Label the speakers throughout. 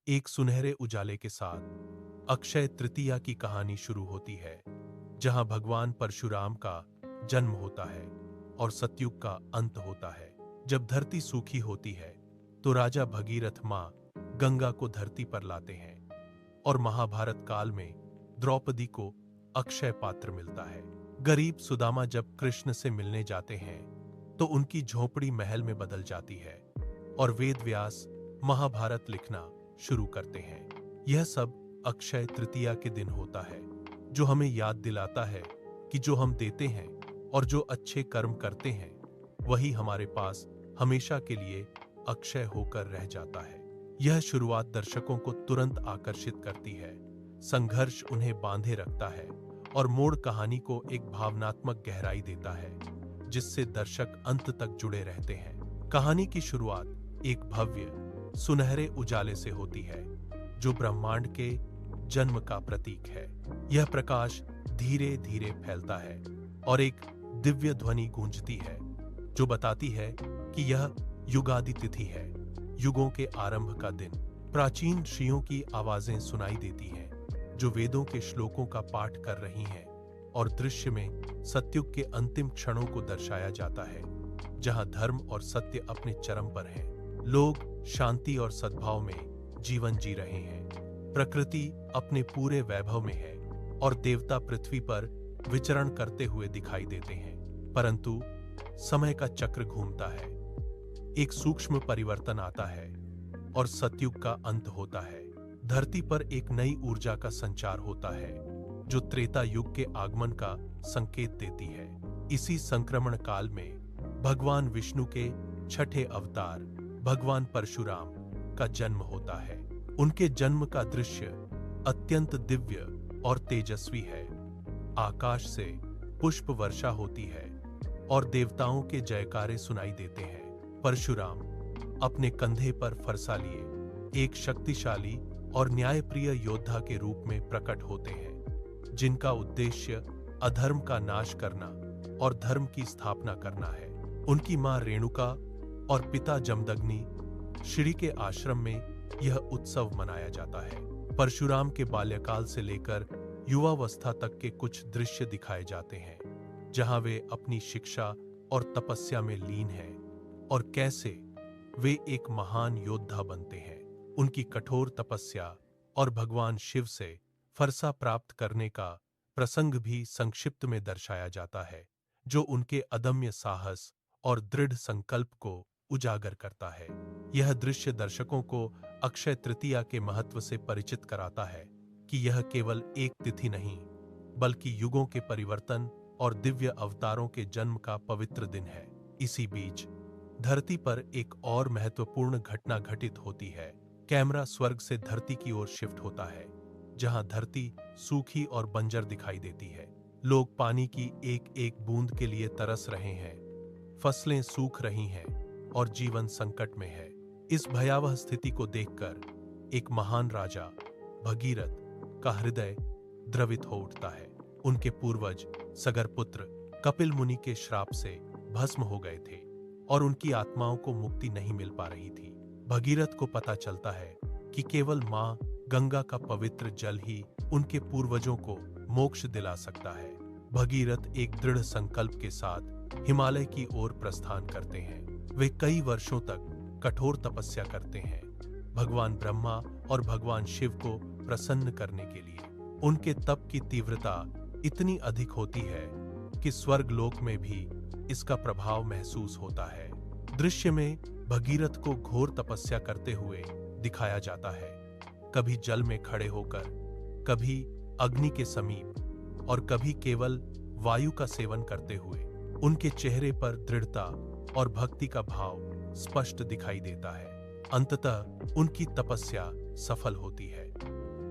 Speaker 1: एक सुनहरे उजाले के साथ अक्षय तृतीया की कहानी शुरू होती है, जहां भगवान परशुराम का जन्म होता है और सतयुग का अंत होता है। जब धरती सूखी होती है, तो राजा भगीरथ मां गंगा को धरती पर लाते हैं और महाभारत काल में द्रौपदी को अक्षय पात्र मिलता है। गरीब सुदामा जब कृष्ण से मिलने जाते हैं, तो उनकी झोपड़ी महल में बदल जाती है और वेद व्यास महाभारत लिखना शुरू करते हैं। यह सब अक्षय तृतीया के दिन होता है, जो हमें याद दिलाता है कि जो हम देते हैं और जो अच्छे कर्म करते हैं, वही हमारे पास हमेशा के लिए अक्षय होकर रह जाता है। यह शुरुआत दर्शकों को तुरंत आकर्षित करती है, संघर्ष उन्हें बांधे रखता है और मोड़ कहानी को एक भावनात्मक गहराई देता है, जिससे दर्शक अंत तक जुड़े रहते हैं। कहानी की शुरुआत एक भव्य सुनहरे उजाले से होती है, जो ब्रह्मांड के जन्म का प्रतीक है। यह प्रकाश धीरे धीरे फैलता है और एक दिव्य ध्वनि गूंजती है, जो बताती है कि यह युगादि तिथि है, युगों के आरंभ का दिन। प्राचीन ऋषियों की आवाजें सुनाई देती हैं, जो वेदों के श्लोकों का पाठ कर रही हैं, और दृश्य में सतयुग के अंतिम क्षणों को दर्शाया जाता है, जहां धर्म और सत्य अपने चरम पर हैं। लोग शांति और सद्भाव में जीवन जी रहे हैं। प्रकृति अपने पूरे वैभव में है और देवता पृथ्वी पर विचरण करते हुए दिखाई देते हैं। परंतु समय का चक्र घूमता है, एक सूक्ष्म परिवर्तन आता है और सतयुग का अंत होता है। धरती पर एक नई ऊर्जा का संचार होता है, जो त्रेता युग के आगमन का संकेत देती है। इसी संक्रमण काल में भगवान विष्णु के छठे अवतार भगवान परशुराम का जन्म होता है। उनके जन्म का दृश्य अत्यंत दिव्य और तेजस्वी है। आकाश से पुष्प वर्षा होती है और देवताओं के जयकारे सुनाई देते हैं। परशुराम अपने कंधे पर फरसा लिए एक शक्तिशाली और न्यायप्रिय योद्धा के रूप में प्रकट होते हैं, जिनका उद्देश्य अधर्म का नाश करना और धर्म की स्थापना करना है। उनकी मां रेणुका और पिता जमदग्नि श्री के आश्रम में यह उत्सव मनाया जाता है। परशुराम के बाल्यकाल से लेकर युवावस्था तक के कुछ दृश्य दिखाए जाते हैं, जहां वे अपनी शिक्षा और तपस्या में लीन हैं और कैसे वे एक महान योद्धा बनते हैं। उनकी कठोर तपस्या और भगवान शिव से फरसा प्राप्त करने का प्रसंग भी संक्षिप्त में दर्शाया जाता है, जो उनके अदम्य साहस और दृढ़ संकल्प को उजागर करता है। यह दृश्य दर्शकों को अक्षय तृतीया के महत्व से परिचित कराता है कि यह केवल एक तिथि नहीं, बल्कि युगों के परिवर्तन और दिव्य अवतारों के जन्म का पवित्र दिन है। इसी बीच धरती पर एक और महत्वपूर्ण घटना घटित होती है। कैमरा स्वर्ग से धरती की ओर शिफ्ट होता है, जहां धरती सूखी और बंजर दिखाई देती है। लोग पानी की एक एक बूंद के लिए तरस रहे हैं, फसलें सूख रही हैं और जीवन संकट में है। इस भयावह स्थिति को देखकर एक महान राजा भगीरथ का हृदय द्रवित हो उठता है। उनके पूर्वज सगरपुत्र कपिल मुनि के श्राप से भस्म हो गए थे और उनकी आत्माओं को मुक्ति नहीं मिल पा रही थी। भगीरथ को पता चलता है कि केवल मां गंगा का पवित्र जल ही उनके पूर्वजों को मोक्ष दिला सकता है। भगीरथ एक दृढ़ संकल्प के साथ हिमालय की ओर प्रस्थान करते हैं। वे कई वर्षों तक कठोर तपस्या करते हैं, भगवान ब्रह्मा और भगवान शिव को प्रसन्न करने के लिए। उनके तप की तीव्रता इतनी अधिक होती है कि स्वर्गलोक में भी इसका प्रभाव महसूस होता है। दृश्य में भगीरथ को घोर तपस्या करते हुए दिखाया जाता है, कभी जल में खड़े होकर, कभी अग्नि के समीप और कभी केवल वायु का सेवन करते हुए। उनके चेहरे पर दृढ़ता और भक्ति का भाव स्पष्ट दिखाई देता है। अंततः उनकी तपस्या सफल होती है।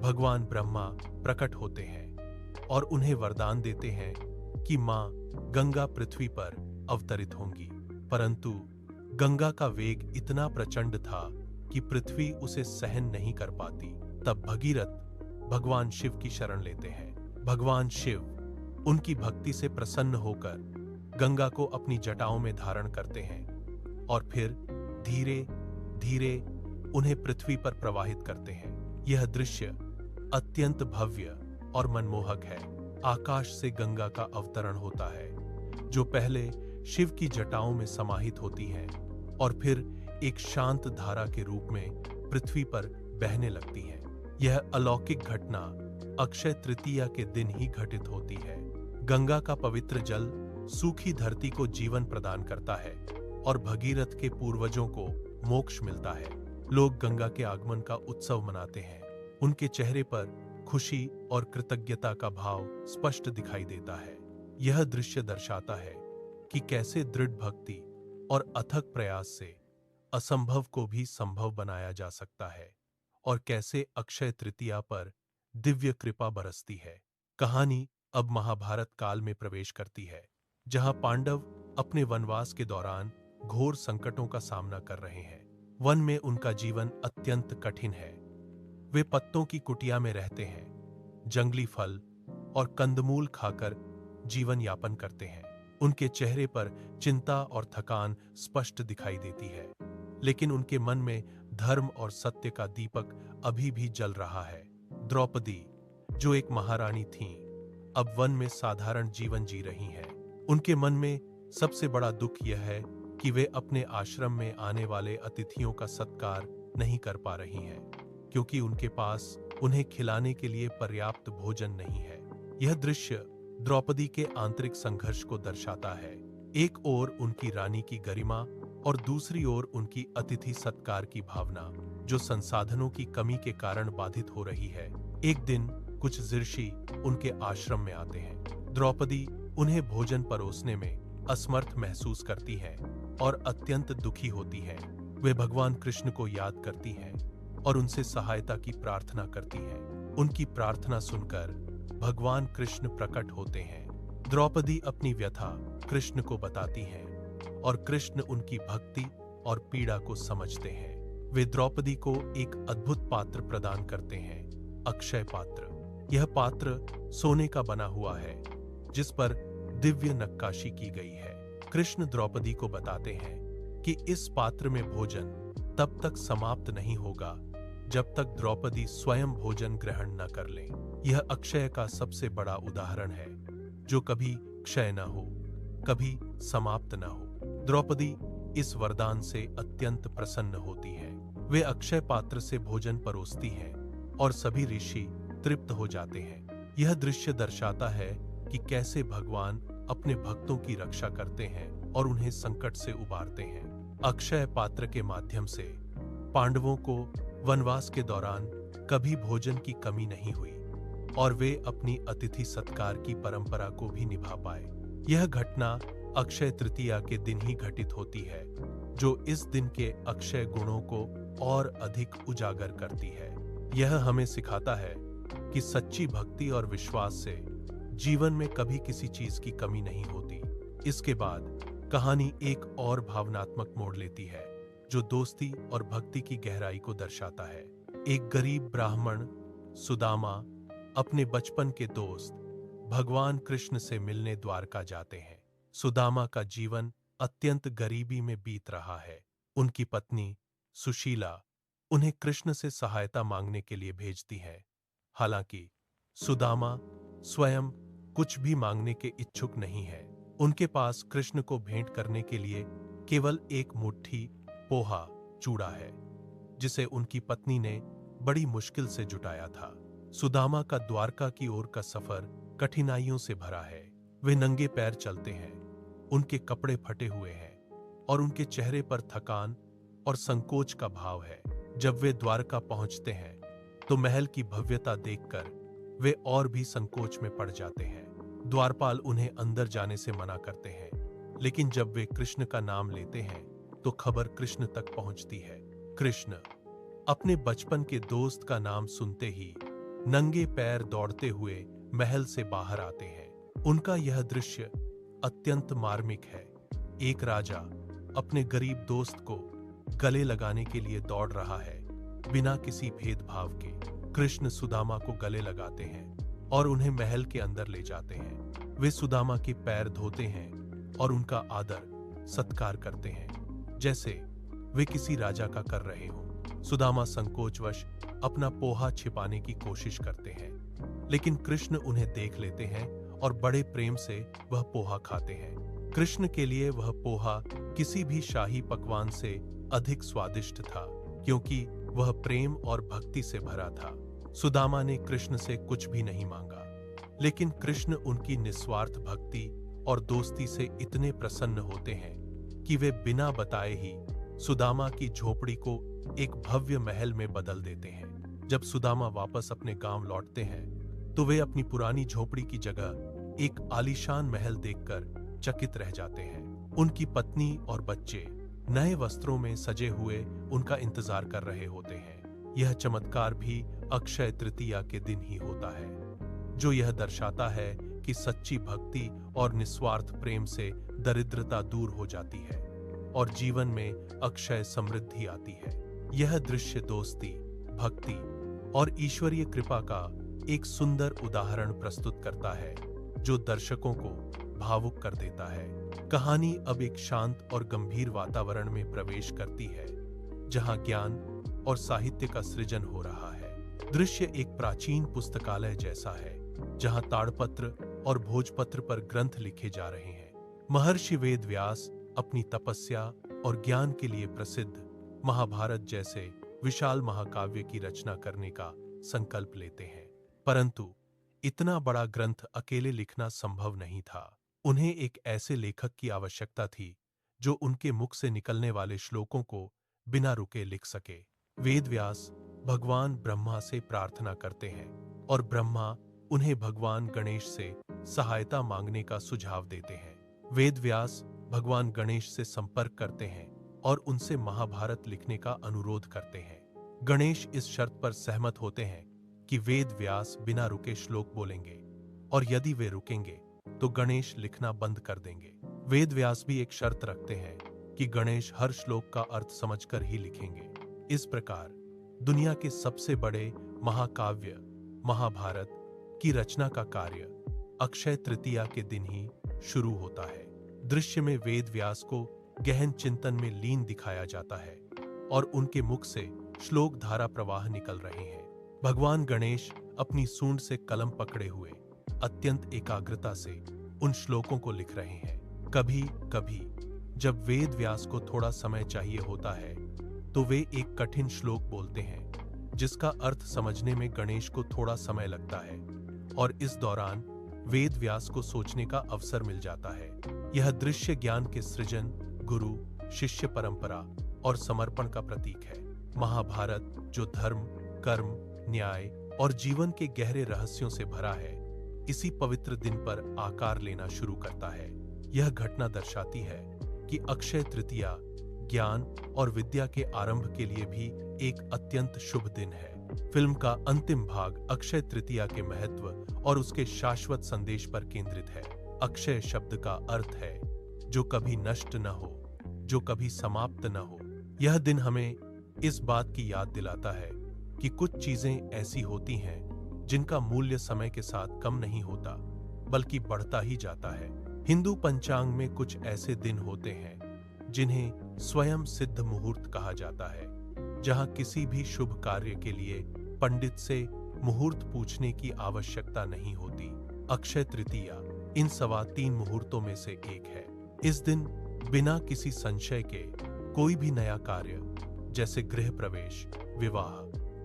Speaker 1: भगवान ब्रह्मा प्रकट होते हैं और उन्हें वरदान देते हैं कि मां गंगा पृथ्वी पर अवतरित होंगी। परंतु गंगा का वेग इतना प्रचंड था कि पृथ्वी उसे सहन नहीं कर पाती। तब भगीरथ भगवान शिव की शरण लेते हैं। भगवान शिव उनकी भक्ति से प्रसन्न होकर गंगा को अपनी जटाओं में धारण करते हैं और फिर धीरे धीरे उन्हें पृथ्वी पर प्रवाहित करते हैं। यह दृश्य अत्यंत भव्य और मनमोहक है। आकाश से गंगा का अवतरण होता है, जो पहले शिव की जटाओं में समाहित होती है और फिर एक शांत धारा के रूप में पृथ्वी पर बहने लगती है। यह अलौकिक घटना अक्षय तृतीया के दिन ही घटित होती है। गंगा का पवित्र जल सूखी धरती को जीवन प्रदान करता है और भगीरथ के पूर्वजों को मोक्ष मिलता है। लोग गंगा के आगमन का उत्सव मनाते हैं। उनके चेहरे पर खुशी और कृतज्ञता का भाव स्पष्ट दिखाई देता है। यह दृश्य दर्शाता है कि कैसे दृढ़ भक्ति और अथक प्रयास से असंभव को भी संभव बनाया जा सकता है और कैसे अक्षय तृतीया पर दिव्य कृपा बरसती है। कहानी अब महाभारत काल में प्रवेश करती है, जहां पांडव अपने वनवास के दौरान घोर संकटों का सामना कर रहे हैं। वन में उनका जीवन अत्यंत कठिन है। वे पत्तों की कुटिया में रहते हैं, जंगली फल और कंदमूल खाकर जीवन यापन करते हैं। उनके चेहरे पर चिंता और थकान स्पष्ट दिखाई देती है, लेकिन उनके मन में धर्म और सत्य का दीपक अभी भी जल रहा है। द्रौपदी, जो एक महारानी थीं, अब वन में साधारण जीवन जी रही हैं। उनके मन में सबसे बड़ा दुख यह है कि वे अपने आश्रम में आने वाले अतिथियों का सत्कार नहीं कर पा रही हैं, क्योंकि उनके पास उन्हें खिलाने के लिए पर्याप्त भोजन नहीं है। यह दृश्य द्रौपदी के आंतरिक संघर्ष को दर्शाता है। एक ओर उनकी रानी की गरिमा और दूसरी ओर उनकी अतिथि सत्कार की भावना, जो संसाधनों की कमी के कारण बाधित हो रही है। एक दिन कुछ ऋषि उनके आश्रम में आते हैं। द्रौपदी उन्हें भोजन परोसने में असमर्थ महसूस करती हैं और अत्यंत दुखी होती हैं। वे भगवान कृष्ण को याद करती हैं और उनसे सहायता की प्रार्थना करती हैं। उनकी प्रार्थना सुनकर भगवान कृष्ण प्रकट होते हैं। द्रौपदी अपनी व्यथा कृष्ण को बताती हैं और कृष्ण उनकी भक्ति और पीड़ा को समझते हैं। वे द्रौपदी को एक अद्भुत पात्र प्रदान करते हैं, अक्षय पात्र। यह पात्र सोने का बना हुआ है, जिस पर दिव्य नक्काशी की गई है। कृष्ण द्रौपदी को बताते हैं कि इस पात्र में भोजन तब तक समाप्त नहीं होगा जब तक द्रौपदी स्वयं भोजन ग्रहण न कर लें। यह अक्षय का सबसे बड़ा उदाहरण है, जो कभी क्षय न हो, कभी समाप्त न हो। द्रौपदी इस वरदान से अत्यंत प्रसन्न होती है। वे अक्षय पात्र से भोजन परोसती हैं और सभी ऋषि तृप्त हो जाते हैं। यह दृश्य दर्शाता है कि कैसे भगवान अपने भक्तों की रक्षा करते हैं और उन्हें संकट से उबारते हैं। अक्षय पात्र के माध्यम से पांडवों को वनवास के दौरान कभी भोजन की कमी नहीं हुई और वे अपनी अतिथि सत्कार की परंपरा को भी निभा पाए। यह घटना अक्षय तृतीया के दिन ही घटित होती है, जो इस दिन के अक्षय गुणों को और अधिक उजागर करती है। यह हमें सिखाता है कि सच्ची भक्ति और विश्वास से जीवन में कभी किसी चीज की कमी नहीं होती। इसके बाद कहानी एक और भावनात्मक मोड़ लेती है, जो दोस्ती और भक्ति की गहराई को दर्शाता है। एक गरीब ब्राह्मण सुदामा अपने बचपन के दोस्त भगवान कृष्ण से मिलने द्वारका जाते हैं। सुदामा का जीवन अत्यंत गरीबी में बीत रहा है। उनकी पत्नी सुशीला उन्हें कृष्ण से सहायता मांगने के लिए भेजती है। हालांकि सुदामा स्वयं कुछ भी मांगने के इच्छुक नहीं है। उनके पास कृष्ण को भेंट करने के लिए केवल एक मुट्ठी पोहा चूड़ा है, जिसे उनकी पत्नी ने बड़ी मुश्किल से जुटाया था। सुदामा का द्वारका की ओर का सफर कठिनाइयों से भरा है। वे नंगे पैर चलते हैं, उनके कपड़े फटे हुए हैं और उनके चेहरे पर थकान और संकोच का भाव है। जब वे द्वारका पहुंचते हैं तो महल की भव्यता देखकर वे और भी संकोच में पड़ जाते हैं। द्वारपाल उन्हें अंदर जाने से मना करते हैं, लेकिन जब वे कृष्ण का नाम लेते हैं तो खबर कृष्ण तक पहुंचती है। कृष्ण अपने बचपन के दोस्त का नाम सुनते ही नंगे पैर दौड़ते हुए महल से बाहर आते हैं। उनका यह दृश्य अत्यंत मार्मिक है। एक राजा अपने गरीब दोस्त को गले लगाने के लिए दौड़ रहा है, बिना किसी भेदभाव के। कृष्ण सुदामा को गले लगाते हैं और उन्हें महल के अंदर ले जाते हैं। वे सुदामा के पैर धोते हैं और उनका आदर सत्कार करते हैं, जैसे वे किसी राजा का कर रहे हों। सुदामा संकोचवश अपना पोहा छिपाने की कोशिश करते हैं, लेकिन कृष्ण उन्हें देख लेते हैं और बड़े प्रेम से वह पोहा खाते हैं। कृष्ण के लिए वह पोहा किसी भी शाही पकवान से अधिक स्वादिष्ट था, क्योंकि वह प्रेम और भक्ति से भरा था। सुदामा ने कृष्ण से कुछ भी नहीं मांगा, लेकिन कृष्ण उनकी निस्वार्थ भक्ति और दोस्ती से इतने प्रसन्न होते हैं कि वे बिना बताए ही सुदामा की झोपड़ी को एक भव्य महल में बदल देते हैं। जब सुदामा वापस अपने गांव लौटते हैं तो वे अपनी पुरानी झोपड़ी की जगह एक आलीशान महल देखकर चकित रह जाते हैं। उनकी पत्नी और बच्चे नए वस्त्रों में सजे हुए उनका इंतजार कर रहे होते हैं। यह चमत्कार भी अक्षय तृतीया के दिन ही होता है, जो यह दर्शाता है कि सच्ची भक्ति और निस्वार्थ प्रेम से दरिद्रता दूर हो जाती है और जीवन में अक्षय समृद्धि आती है। यह दृश्य दोस्ती, भक्ति और ईश्वरीय कृपा का एक सुंदर उदाहरण प्रस्तुत करता है, जो दर्शकों को भावुक कर देता है। कहानी अब एक शांत और गंभीर वातावरण में प्रवेश करती है, जहां ज्ञान और साहित्य का सृजन हो रहा है। दृश्य एक प्राचीन पुस्तकालय जैसा है, जहां ताड़पत्र और भोजपत्र पर ग्रंथ लिखे जा रहे हैं। महर्षि वेद व्यास अपनी तपस्या और ज्ञान के लिए प्रसिद्ध महाभारत जैसे विशाल महाकाव्य की रचना करने का संकल्प लेते हैं, परंतु इतना बड़ा ग्रंथ अकेले लिखना संभव नहीं था। उन्हें एक ऐसे लेखक की आवश्यकता थी जो उनके मुख से निकलने वाले श्लोकों को बिना रुके लिख सके। वेदव्यास भगवान ब्रह्मा से प्रार्थना करते हैं और ब्रह्मा उन्हें भगवान गणेश से सहायता मांगने का सुझाव देते हैं। वेदव्यास भगवान गणेश से संपर्क करते हैं और उनसे महाभारत लिखने का अनुरोध करते हैं। गणेश इस शर्त पर सहमत होते हैं कि वेदव्यास बिना रुके श्लोक बोलेंगे, और यदि वे रुकेंगे तो गणेश लिखना बंद कर देंगे। वेदव्यास भी एक शर्त रखते हैं कि गणेश हर श्लोक का अर्थ समझकर ही लिखेंगे। इस प्रकार दुनिया के सबसे बड़े महाकाव्य महाभारत की रचना का कार्य अक्षय तृतीया के दिन ही शुरू होता है। दृश्य में वेदव्यास को गहन चिंतन में लीन दिखाया जाता है और उनके मुख से श्लोक धारा प्रवाह निकल रहे हैं। भगवान गणेश अपनी सूंड से कलम पकड़े हुए अत्यंत एकाग्रता से उन श्लोकों को लिख रहे हैं। कभी कभी जब वेद व्यास को थोड़ा समय चाहिए होता है तो वे एक कठिन श्लोक बोलते हैं, जिसका अर्थ समझने में गणेश को थोड़ा समय लगता है, और इस दौरान वेद व्यास को सोचने का अवसर मिल जाता है। यह दृश्य ज्ञान के सृजन, गुरु शिष्य परंपरा और समर्पण का प्रतीक है। महाभारत, जो धर्म, कर्म, न्याय और जीवन के गहरे रहस्यों से भरा है, इसी पवित्र दिन पर आकार लेना शुरू करता है। यह घटना दर्शाती है कि अक्षय तृतीया ज्ञान और विद्या के आरंभ के लिए भी एक अत्यंत शुभ दिन है। फिल्म का अंतिम भाग अक्षय तृतीया के महत्व और उसके शाश्वत संदेश पर केंद्रित है। अक्षय शब्द का अर्थ है जो कभी नष्ट न हो, जो कभी समाप्त न हो। यह दिन हमें इस बात की याद दिलाता है कि कुछ चीजें ऐसी होती हैं जिनका मूल्य समय के साथ कम नहीं होता, बल्कि बढ़ता ही जाता है। हिंदू पंचांग में कुछ ऐसे दिन होते हैं जिन्हें स्वयं सिद्ध मुहूर्त कहा जाता है, जहां किसी भी शुभ कार्य के लिए पंडित से मुहूर्त पूछने की आवश्यकता नहीं होती। अक्षय तृतीया इन 3.25 मुहूर्तों में से एक है। इस दिन बिना किसी संशय के कोई भी नया कार्य, जैसे गृह प्रवेश, विवाह,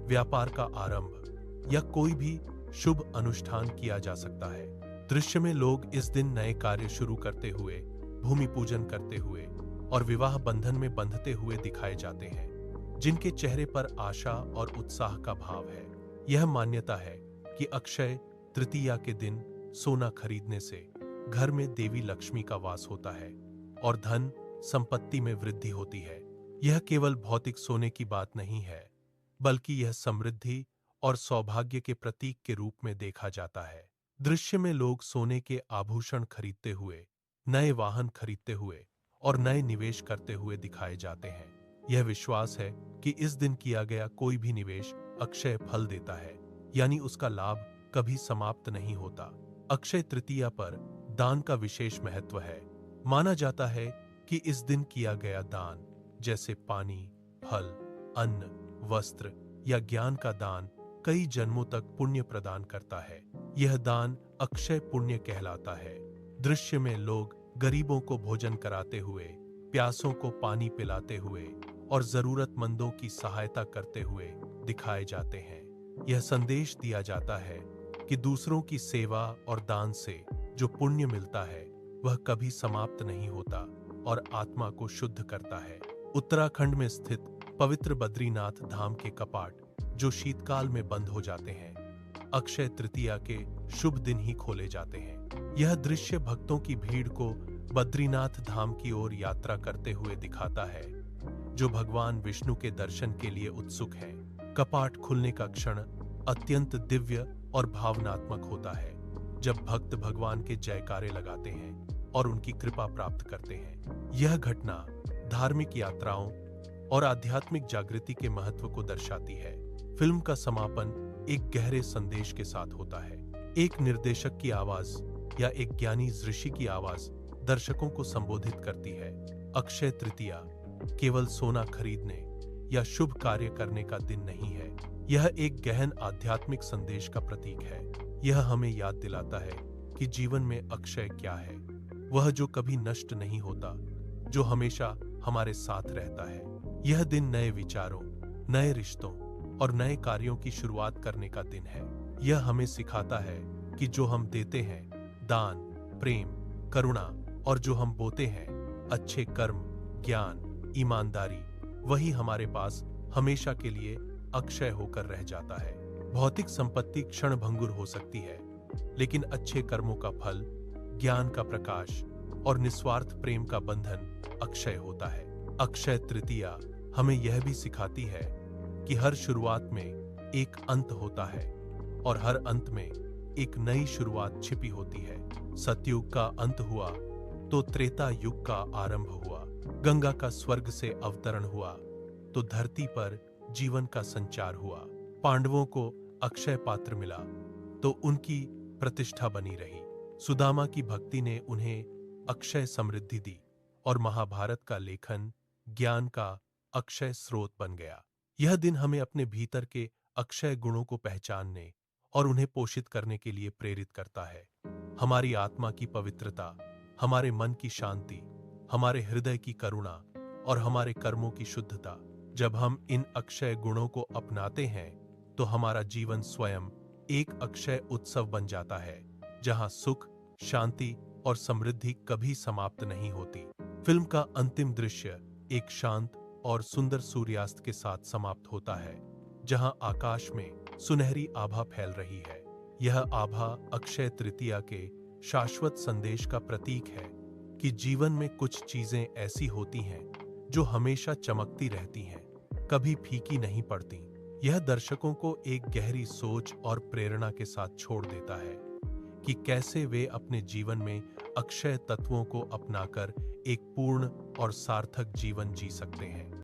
Speaker 1: व्यापार का आरंभ या कोई भी शुभ अनुष्ठान किया जा सकता है। दृश्य में लोग इस दिन नए कार्य शुरू करते हुए, भूमि पूजन करते हुए और विवाह बंधन में बंधते हुए दिखाए जाते हैं, जिनके चेहरे पर आशा और उत्साह का भाव है। यह मान्यता है कि अक्षय तृतीया के दिन सोना खरीदने से घर में देवी लक्ष्मी का वास होता है और धन संपत्ति में वृद्धि होती है। यह केवल भौतिक सोने की बात नहीं है, बल्कि यह समृद्धि और सौभाग्य के प्रतीक के रूप में देखा जाता है। दृश्य में लोग सोने के आभूषण खरीदते हुए, नए वाहन खरीदते हुए और नए निवेश करते हुए दिखाए जाते हैं। यह विश्वास है कि इस दिन किया गया कोई भी निवेश अक्षय फल देता है, यानी उसका लाभ कभी समाप्त नहीं होता। अक्षय तृतीया पर दान का विशेष महत्व है। माना जाता है कि इस दिन किया गया दान, जैसे पानी, फल, अन्न, वस्त्र या ज्ञान का दान कई जन्मों तक पुण्य प्रदान करता है। यह दान अक्षय पुण्य कहलाता है। दृश्य में लोग गरीबों को भोजन कराते हुए, प्यासों को पानी पिलाते हुए और जरूरतमंदों की सहायता करते हुए दिखाए जाते हैं। यह संदेश दिया जाता है कि दूसरों की सेवा और दान से जो पुण्य मिलता है वह कभी समाप्त नहीं होता और आत्मा को शुद्ध करता है। उत्तराखंड में स्थित पवित्र बद्रीनाथ धाम के कपाट, जो शीतकाल में बंद हो जाते हैं, अक्षय तृतीया के शुभ दिन ही खोले जाते हैं। यह दृश्य भक्तों की भीड़ को बद्रीनाथ धाम की ओर यात्रा करते हुए दिखाता है, जो भगवान विष्णु के दर्शन के लिए उत्सुक हैं। कपाट खुलने का क्षण अत्यंत दिव्य और भावनात्मक होता है, जब भक्त भगवान के जयकारे लगाते हैं और उनकी कृपा प्राप्त करते हैं। यह घटना धार्मिक यात्राओं और आध्यात्मिक जागृति के महत्व को दर्शाती है। फिल्म का समापन एक गहरे संदेश के साथ होता है। एक निर्देशक की आवाज या एक ज्ञानी ऋषि की आवाज दर्शकों को संबोधित करती है। अक्षय तृतीया केवल सोना खरीदने या शुभ कार्य करने का दिन नहीं है, यह एक गहन आध्यात्मिक संदेश का प्रतीक है। यह हमें याद दिलाता है कि जीवन में अक्षय क्या है, वह जो कभी नष्ट नहीं होता, जो हमेशा हमारे साथ रहता है। यह दिन नए विचारों, नए रिश्तों और नए कार्यों की शुरुआत करने का दिन है। यह हमें सिखाता है कि जो हम देते हैं, दान, प्रेम, करुणा, और जो हम बोते हैं, अच्छे कर्म, ज्ञान, ईमानदारी, वही हमारे पास हमेशा के लिए अक्षय होकर रह जाता है। भौतिक संपत्ति क्षणभंगुर हो सकती है, लेकिन अच्छे कर्मों का फल, ज्ञान का प्रकाश और निस्वार्थ प्रेम का बंधन अक्षय होता है। अक्षय तृतीया हमें यह भी सिखाती है कि हर शुरुआत में एक अंत होता है और हर अंत में एक नई शुरुआत छिपी होती है। सतयुग का अंत हुआ तो त्रेता युग का आरंभ हुआ। गंगा का स्वर्ग से अवतरण हुआ तो धरती पर जीवन का संचार हुआ। पांडवों को अक्षय पात्र मिला तो उनकी प्रतिष्ठा बनी रही। सुदामा की भक्ति ने उन्हें अक्षय समृद्धि दी और महाभारत का लेखन ज्ञान का अक्षय स्रोत बन गया। यह दिन हमें अपने भीतर के अक्षय गुणों को पहचानने और उन्हें पोषित करने के लिए प्रेरित करता है। हमारी आत्मा की पवित्रता, हमारे मन की शांति, हमारे हृदय की करुणा और हमारे कर्मों की शुद्धता, जब हम इन अक्षय गुणों को अपनाते हैं तो हमारा जीवन स्वयं एक अक्षय उत्सव बन जाता है, जहां सुख, शांति और समृद्धि कभी समाप्त नहीं होती। फिल्म का अंतिम दृश्य एक शांत और सुंदर सूर्यास्त के साथ समाप्त होता है, जहां आकाश में सुनहरी आभा फैल रही है। यह आभा अक्षय तृतीया के शाश्वत संदेश का प्रतीक है कि जीवन में कुछ चीजें ऐसी होती हैं जो हमेशा चमकती रहती हैं, कभी फीकी नहीं पड़ती। यह दर्शकों को एक गहरी सोच और प्रेरणा के साथ छोड़ देता है कि कैसे वे अपने जीवन में अक्षय तत्वों को अपनाकर एक पूर्ण और सार्थक जीवन जी सकते हैं।